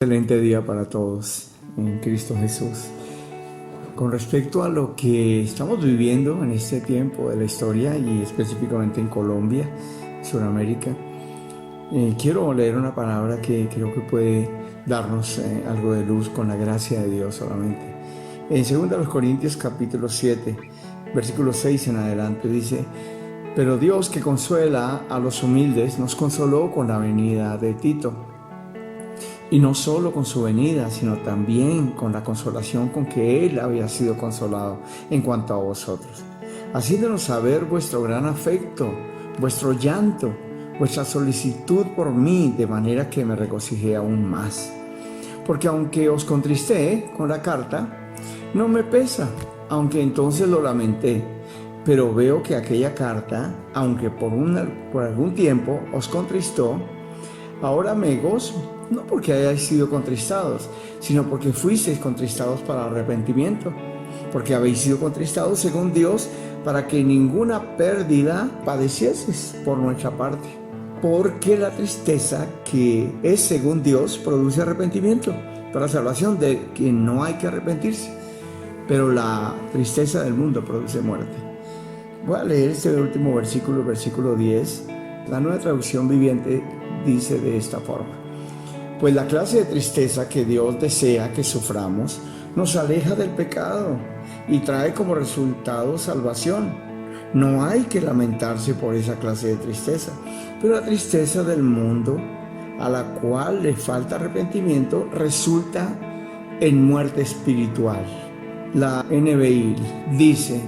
Excelente día para todos en Cristo Jesús. Con respecto a lo que estamos viviendo en este tiempo de la historia y específicamente en Colombia, Sudamérica, quiero leer una palabra que creo que puede darnos algo de luz con la gracia de Dios solamente. En 2 Corintios capítulo 7, versículo 6 en adelante dice: pero Dios, que consuela a los humildes, nos consoló con la venida de Tito. Y no solo con su venida, sino también con la consolación con que Él había sido consolado en cuanto a vosotros, haciéndonos saber vuestro gran afecto, vuestro llanto, vuestra solicitud por mí, de manera que me regocijé aún más. Porque aunque os contristé con la carta, no me pesa, aunque entonces lo lamenté. Pero veo que aquella carta, aunque por algún tiempo os contristó, ahora me gozo, no porque hayáis sido contristados, sino porque fuisteis contristados para arrepentimiento, porque habéis sido contristados según Dios, para que ninguna pérdida padecieseis por nuestra parte. Porque la tristeza que es según Dios produce arrepentimiento para salvación, de quien no hay que arrepentirse, pero la tristeza del mundo produce muerte. Voy a leer este último versículo, el versículo 10. La Nueva Traducción Viviente dice de esta forma: pues la clase de tristeza que Dios desea que suframos nos aleja del pecado y trae como resultado salvación. No hay que lamentarse por esa clase de tristeza, pero la tristeza del mundo, a la cual le falta arrepentimiento, resulta en muerte espiritual. La NBI dice: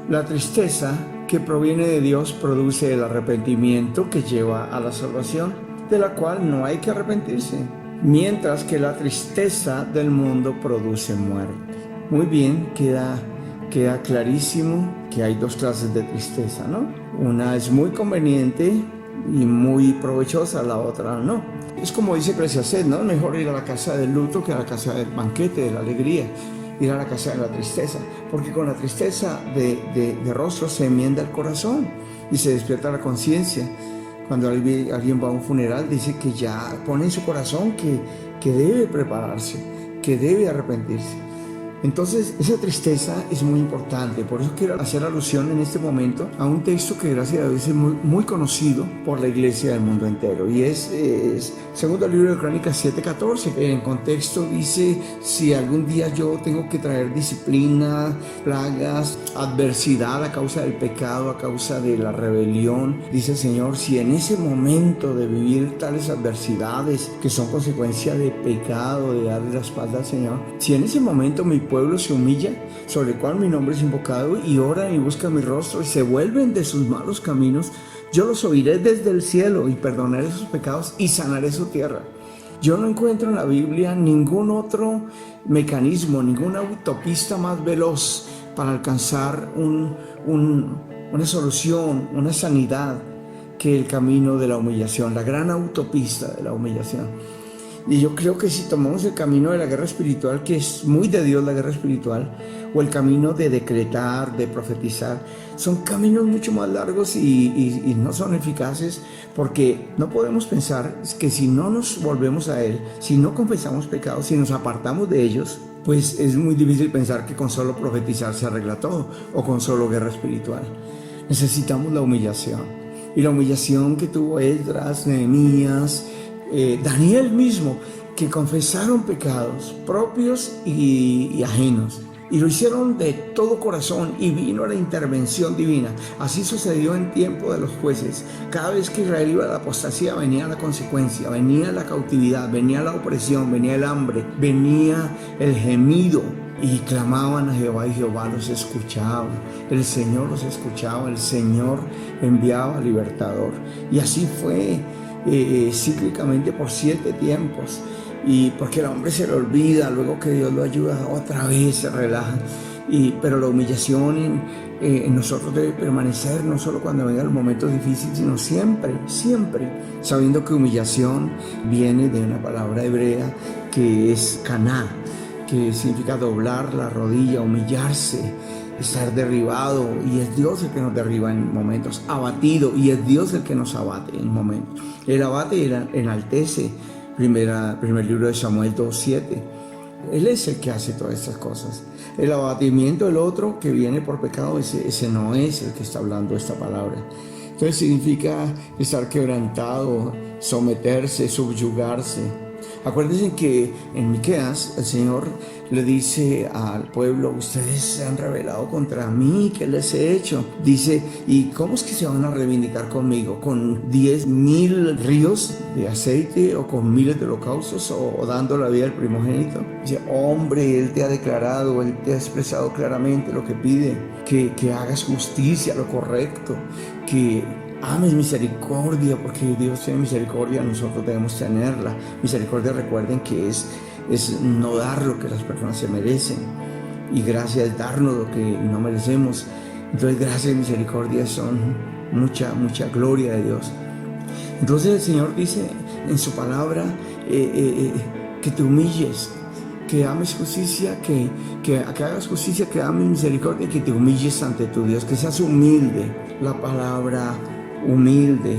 la tristeza que proviene de Dios produce el arrepentimiento que lleva a la salvación, de la cual no hay que arrepentirse, mientras que la tristeza del mundo produce muerte. Muy bien, queda clarísimo que hay dos clases de tristeza, ¿no? Una es muy conveniente y muy provechosa, la otra no. Es como dice Eclesiastés, ¿no? Mejor ir a la casa del luto que a la casa del banquete, de la alegría. Ir a la casa de la tristeza, porque con la tristeza de rostro se enmienda el corazón y se despierta la conciencia. Cuando alguien va a un funeral, dice que ya pone en su corazón que debe prepararse, que debe arrepentirse. Entonces, esa tristeza es muy importante. Por eso quiero hacer alusión en este momento a un texto que, gracias a Dios, es muy conocido por la iglesia del mundo entero. Y es segundo libro de Crónicas 7:14. En contexto dice: si algún día yo tengo que traer disciplina, plagas, adversidad a causa del pecado, a causa de la rebelión, dice el Señor, si en ese momento de vivir tales adversidades que son consecuencia de pecado, de darle la espalda al Señor, si en ese momento mi pueblo se humilla, sobre el cual mi nombre es invocado, y oran y buscan mi rostro y se vuelven de sus malos caminos, yo los oiré desde el cielo y perdonaré sus pecados y sanaré su tierra. Yo no encuentro en la Biblia ningún otro mecanismo, ninguna autopista más veloz para alcanzar una solución, una sanidad, que el camino de la humillación, la gran autopista de la humillación. Y yo creo que si tomamos el camino de la guerra espiritual, que es muy de Dios la guerra espiritual, o el camino de decretar, de profetizar, son caminos mucho más largos y no son eficaces, porque no podemos pensar que si no nos volvemos a Él, si no confesamos pecados, si nos apartamos de ellos, pues es muy difícil pensar que con solo profetizar se arregla todo, o con solo guerra espiritual. Necesitamos la humillación. Y la humillación que tuvo Esdras, Nehemías, Daniel mismo, que confesaron pecados propios y ajenos, y lo hicieron de todo corazón, y vino la intervención divina. Así sucedió en tiempo de los jueces. Cada vez que Israel iba a la apostasía, venía la consecuencia, venía la cautividad, venía la opresión, venía el hambre, venía el gemido, y clamaban a Jehová y Jehová los escuchaba. El Señor los escuchaba, el Señor enviaba libertador. Y así fue cíclicamente por 7 tiempos, y porque el hombre se le olvida, luego que Dios lo ayuda, otra vez se relaja. Pero la humillación en nosotros debe permanecer, no solo cuando vengan los momentos difíciles, sino siempre, sabiendo que humillación viene de una palabra hebrea que es caná, que significa doblar la rodilla, humillarse, estar derribado, y es Dios el que nos derriba en momentos, abatido, y es Dios el que nos abate en momentos. Él abate y él enaltece, primer libro de Samuel 2:7. Él es el que hace todas estas cosas. El abatimiento del otro que viene por pecado, ese no es el que está hablando esta palabra. Entonces significa estar quebrantado, someterse, subyugarse. Acuérdense que en Miqueas el Señor le dice al pueblo: ustedes se han rebelado contra mí, ¿qué les he hecho? Dice: ¿y cómo es que se van a reivindicar conmigo? ¿Con 10,000 ríos de aceite o con miles de holocaustos o dando la vida al primogénito? Dice: hombre, Él te ha declarado, Él te ha expresado claramente lo que pide, que hagas justicia, lo correcto, que ames misericordia, porque Dios tiene misericordia, nosotros debemos tenerla. Misericordia, recuerden que es no dar lo que las personas se merecen, y gracia es darnos lo que no merecemos. Entonces gracia y misericordia son mucha gloria de Dios. Entonces el Señor dice en su palabra que te humilles, que ames justicia, que hagas justicia, que ames misericordia, que te humilles ante tu Dios, que seas humilde. La palabra humilde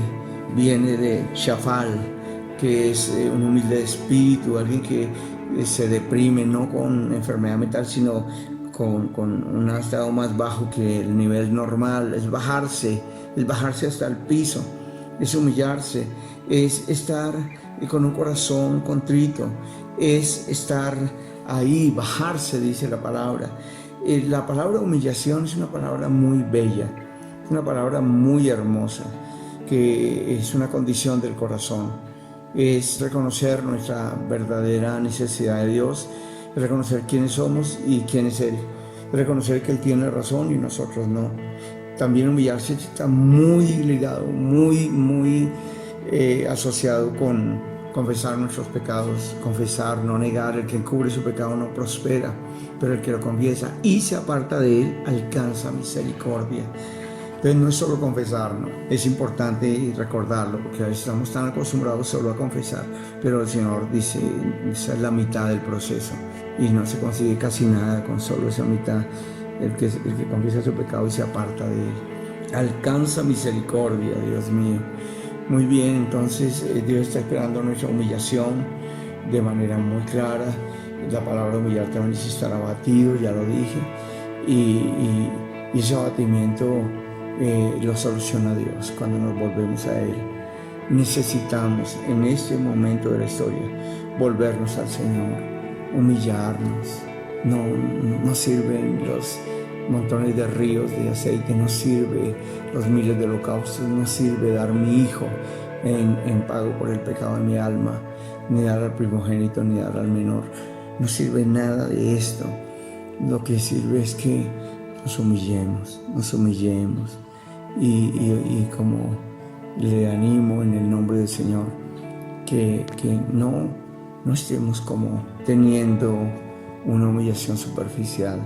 viene de shafal, que es un humilde de espíritu, alguien que se deprime no con enfermedad mental, sino con un estado más bajo que el nivel normal. Es bajarse hasta el piso, es humillarse, es estar con un corazón contrito, es estar ahí, bajarse, dice la palabra. La palabra humillación es una palabra muy bella, una palabra muy hermosa, que es una condición del corazón. Es reconocer nuestra verdadera necesidad de Dios, reconocer quiénes somos y quién es Él, reconocer que Él tiene razón y nosotros no. También humillarse está muy ligado, muy asociado con confesar nuestros pecados, confesar, no negar. El que encubre su pecado no prospera, pero el que lo confiesa y se aparta de él alcanza misericordia. Entonces no es solo confesar, ¿no? Es importante recordarlo, porque a veces estamos tan acostumbrados solo a confesar, pero el Señor dice: esa es la mitad del proceso y no se consigue casi nada con solo esa mitad. El que confiesa su pecado y se aparta de él alcanza misericordia. Dios mío. Muy bien, entonces Dios está esperando nuestra humillación de manera muy clara. La palabra humillar también es estar abatido, ya lo dije, y ese abatimiento lo soluciona Dios cuando nos volvemos a Él. Necesitamos en este momento de la historia volvernos al Señor, humillarnos. No sirven los montones de ríos de aceite, no sirve los miles de holocaustos, no sirve dar mi hijo en pago por el pecado de mi alma, ni dar al primogénito, ni dar al menor. No sirve nada de esto. Lo que sirve es que nos humillemos y como le animo en el nombre del Señor, que no estemos como teniendo una humillación superficial,